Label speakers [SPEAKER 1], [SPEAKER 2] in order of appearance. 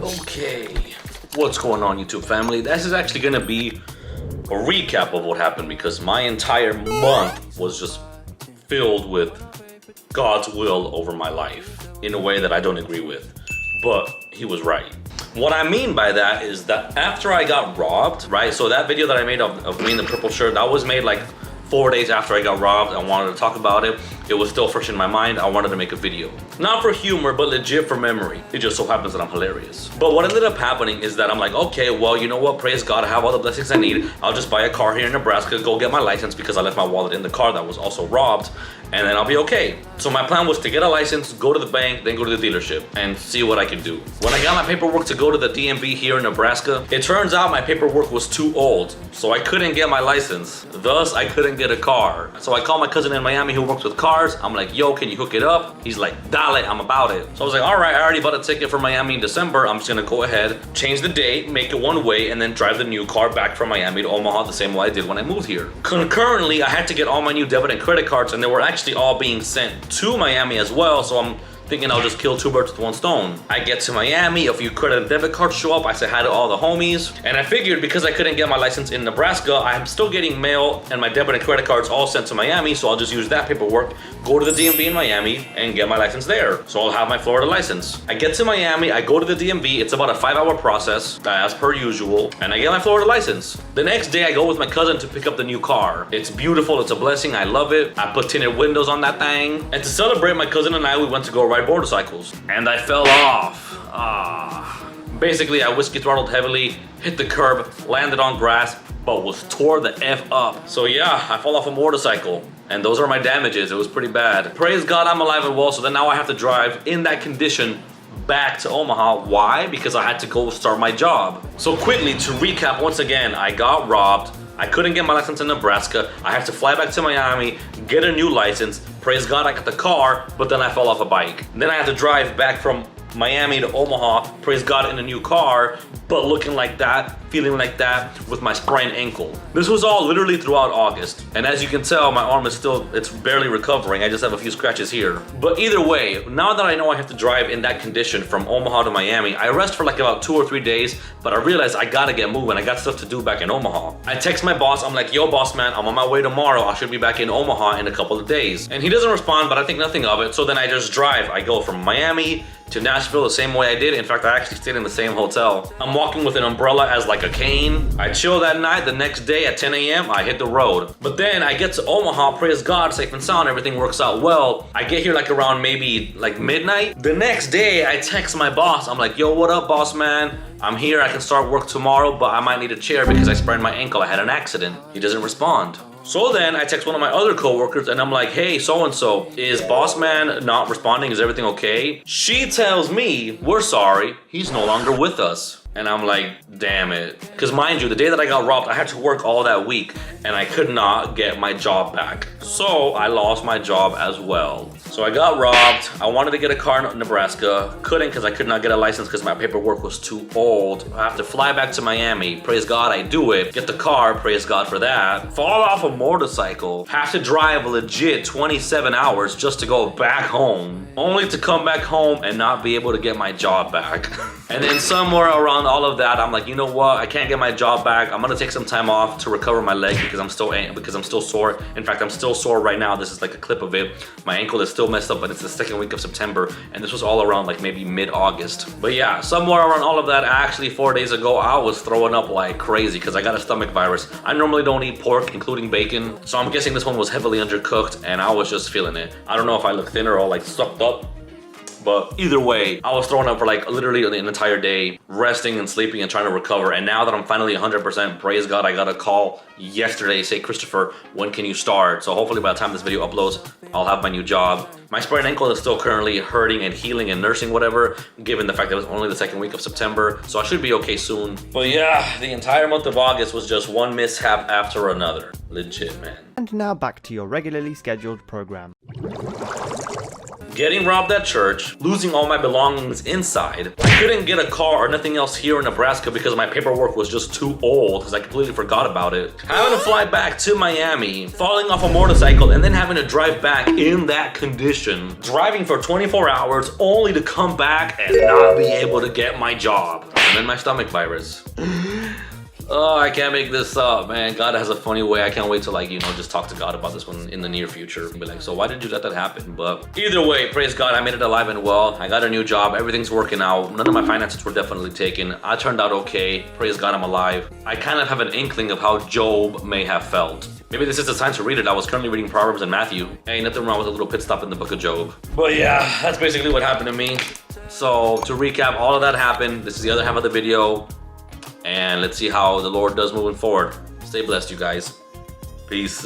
[SPEAKER 1] Okay, what's going on, YouTube family? This is actually gonna be a recap of what happened because my entire month was just filled with God's will over my life in a way that I don't agree with, but he was right. What I mean by that is that after I got robbed, right? So that video that I made of me in the purple shirt, that was made like 4 days after I got robbed. I wanted to talk about it. It was still fresh in my mind. I wanted to make a video. Not for humor, but legit for memory. It just so happens that I'm hilarious. But what ended up happening is that I'm like, okay, well, you know what? Praise God, I have all the blessings I need. I'll just buy a car here in Nebraska, go get my license because I left my wallet in the car that was also robbed, and then I'll be okay. So my plan was to get a license, go to the bank, then go to the dealership and see what I could do. When I got my paperwork to go to the DMV here in Nebraska, it turns out my paperwork was too old, so I couldn't get my license. Thus, I couldn't get a car. So I called my cousin in Miami who works with cars. I'm like, yo, can you hook it up? He's like, dale, I'm about it. So I was like, all right, I already bought a ticket for Miami in December. I'm just gonna go ahead, change the date, make it one way, and then drive the new car back from Miami to Omaha the same way I did when I moved here. Concurrently, I had to get all my new debit and credit cards, and they were actually all being sent to Miami as well, so I'm thinking I'll just kill two birds with one stone. I get to Miami, a few credit and debit cards show up, I say hi to all the homies, and I figured because I couldn't get my license in Nebraska, I'm still getting mail and my debit and credit cards all sent to Miami, so I'll just use that paperwork, go to the DMV in Miami, and get my license there. So I'll have my Florida license. I get to Miami, I go to the DMV, it's about a 5-hour process, as per usual, and I get my Florida license. The next day, I go with my cousin to pick up the new car. It's beautiful, it's a blessing, I love it. I put tinted windows on that thing, and to celebrate, my cousin and I, we went to go ride motorcycles, and I fell off. Basically, I whiskey throttled heavily, hit the curb, landed on grass, but was tore the F up. So yeah, I fell off a motorcycle, and those are my damages. It was pretty bad. Praise God, I'm alive and well, so then now I have to drive in that condition back to Omaha. Why? Because I had to go start my job. So quickly, to recap once again, I got robbed. I couldn't get my license in Nebraska. I had to fly back to Miami, get a new license. Praise God, I got the car, but then I fell off a bike. Then I had to drive back from Miami to Omaha, praise God, in a new car, but looking like that, feeling like that, with my sprained ankle. This was all literally throughout August. And as you can tell, my arm is still, it's barely recovering. I just have a few scratches here. But either way, now that I know I have to drive in that condition from Omaha to Miami, I rest for like about 2 or 3 days, but I realized I gotta get moving. I got stuff to do back in Omaha. I text my boss, I'm like, yo boss man, I'm on my way tomorrow. I should be back in Omaha in a couple of days. And he doesn't respond, but I think nothing of it. So then I just drive. I go from Miami to Nashville the same way I did. In fact, I actually stayed in the same hotel. I'm walking with an umbrella as like a cane. I chill that night. The next day at 10 a.m., I hit the road. But then I get to Omaha, praise God, safe and sound, everything works out well. I get here like around maybe like midnight. The next day, I text my boss. I'm like, yo, what up, boss man? I'm here, I can start work tomorrow, but I might need a chair because I sprained my ankle. I had an accident. He doesn't respond. So then I text one of my other coworkers and I'm like, hey, so-and-so, is boss man not responding? Is everything okay? She tells me, we're sorry, he's no longer with us. And I'm like, damn it. Because mind you, the day that I got robbed, I had to work all that week and I could not get my job back. So I lost my job as well. So I got robbed. I wanted to get a car in Nebraska. Couldn't because I could not get a license because my paperwork was too old. I have to fly back to Miami. Praise God, I do it. Get the car, praise God for that. Fall off a motorcycle. Have to drive legit 27 hours just to go back home. Only to come back home and not be able to get my job back. And then somewhere around all of that, I'm like, you know what? I can't get my job back. I'm gonna take some time off to recover my leg because I'm still sore. In fact, I'm still sore right now. This is like a clip of it. My ankle is still messed up, but it's the second week of September, and this was all around like maybe mid-August. But yeah, somewhere around all of that, actually 4 days ago, I was throwing up like crazy because I got a stomach virus. I normally don't eat pork, including bacon, so I'm guessing this one was heavily undercooked, and I was just feeling it. I don't know if I look thinner or like sucked up. But either way, I was throwing up for like literally an entire day, resting and sleeping and trying to recover. And now that I'm finally 100%, praise God, I got a call yesterday, say, Christopher, when can you start? So hopefully by the time this video uploads, I'll have my new job. My sprained ankle is still currently hurting and healing and nursing, whatever, given the fact that it was only the second week of September. So I should be okay soon. But yeah, the entire month of August was just one mishap after another. Legit, man.
[SPEAKER 2] And now back to your regularly scheduled program.
[SPEAKER 1] getting robbed at church, losing all my belongings inside. I couldn't get a car or nothing else here in Nebraska because my paperwork was just too old because I completely forgot about it. Having to fly back to Miami, falling off a motorcycle, and then having to drive back in that condition. Driving for 24 hours only to come back and not be able to get my job. And then my stomach virus. Oh, I can't make this up, man. God has a funny way. I can't wait to, like, you know, just talk to God about this one in the near future. And be like, so why did you let that happen? But either way, praise God, I made it alive and well. I got a new job. Everything's working out. None of my finances were definitely taken. I turned out okay. Praise God, I'm alive. I kind of have an inkling of how Job may have felt. Maybe this is the time to read it. I was currently reading Proverbs and Matthew. Ain't nothing wrong with a little pit stop in the book of Job. But yeah, that's basically what happened to me. So to recap, all of that happened. This is the other half of the video. And let's see how the Lord does moving forward. Stay blessed, you guys. Peace.